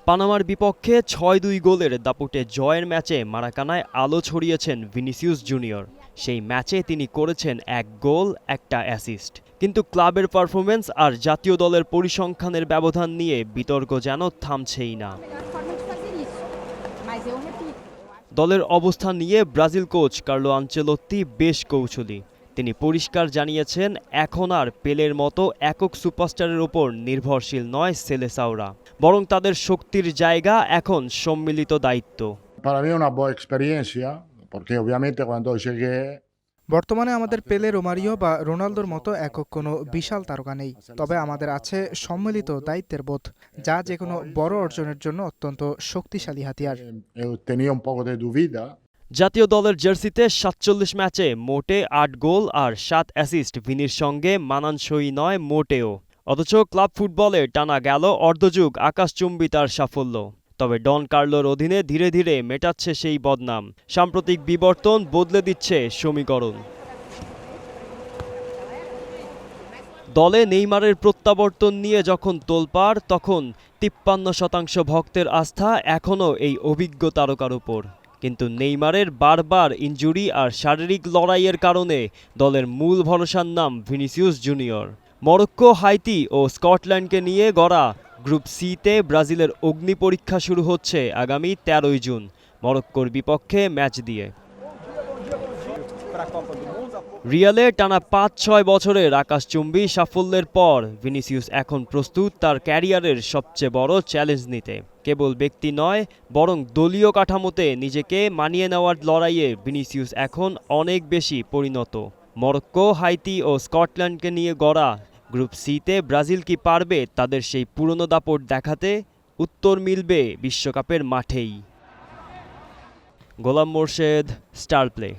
পানামার বিপক্ষে ৬-২ গোলের দাপুটে জয়ের ম্যাচে মারাকানায় আলো ছড়িয়েছেন ভিনিসিয়াস জুনিয়র। সেই ম্যাচে তিনি করেছেন ১ গোল, ১টা অ্যাসিস্ট। কিন্তু ক্লাবের পারফরম্যান্স আর জাতীয় দলের পরিসংখ্যানের ব্যবধান নিয়ে বিতর্ক যেন থামছেই না। দলের অবস্থান নিয়ে ব্রাজিল কোচ কার্লো আনচেলোত্তি বেশ কৌশলী। তিনি পরিষ্কার জানিয়েছেন, এখন আর পেলের মতো একক সুপারস্টারের ওপর নির্ভরশীল নয় সেলেসাওরা, বরং তাদের শক্তির জায়গা এখন সম্মিলিত দায়িত্ব। Para mí es una buena experiencia, porque obviamente cuando llegué বর্তমানে আমাদের পেলে, রোমারিও বা রোনালদোর মতো একক কোনো বিশাল তারকা নেই, তবে আমাদের আছে সম্মিলিত দায়িত্বের বোধ, যা যেকোনো বড় অর্জনের জন্য অত্যন্ত শক্তিশালী হাতিয়ার। tenía un poco de duda. জাতীয় দলের জার্সিতে ৪৭ ম্যাচে মোটে ৮ গোল আর ৭ অ্যাসিস্ট ভিনির সঙ্গে মানানসই নয় মোটেও। অথচ ক্লাব ফুটবলে টানা গেল অর্ধযুগ আকাশচুম্বী তার সাফল্য। তবে ডন কার্লোর অধীনে ধীরে ধীরে মেটাচ্ছে সেই বদনাম। সাম্প্রতিক বিবর্তন বদলে দিচ্ছে সমীকরণ। দলে নেইমারের প্রত্যাবর্তন নিয়ে যখন তোলপাড়, তখন ৫৩% ভক্তের আস্থা এখনও এই অভিজ্ঞ তারকার উপর। কিন্তু নেইমারের বারবার ইনজুরি আর শারীরিক লড়াইয়ের কারণে দলের মূল ভরসার নাম ভিনিসিয়াস জুনিয়র। মরক্কো, হাইতি ও স্কটল্যান্ডকে নিয়ে গড়া গ্রুপ সিতে ব্রাজিলের অগ্নি পরীক্ষা শুরু হচ্ছে আগামী ১৩ জুন মরক্কোর বিপক্ষে ম্যাচ দিয়ে। রিয়ালে টানা ৫-৬ বছরের আকাশচুম্বী সাফল্যের পর ভিনিসিয়াস এখন প্রস্তুত তার ক্যারিয়ারের সবচেয়ে বড় চ্যালেঞ্জ নিতে। কেবল ব্যক্তি নয়, বরং দলীয় কাঠামোতে নিজেকে মানিয়ে নেওয়ার লড়াইয়ে ভিনিসিয়াস এখন অনেক বেশি পরিণত। মরক্কো, হাইতি ও স্কটল্যান্ডকে নিয়ে গড়া গ্রুপ সিতে ব্রাজিল কি পারবে তাদের সেই পুরনো দাপট দেখাতে? উত্তর মিলবে বিশ্বকাপের মাঠেই। গোলাম মোর্শেদ, স্টার প্লে।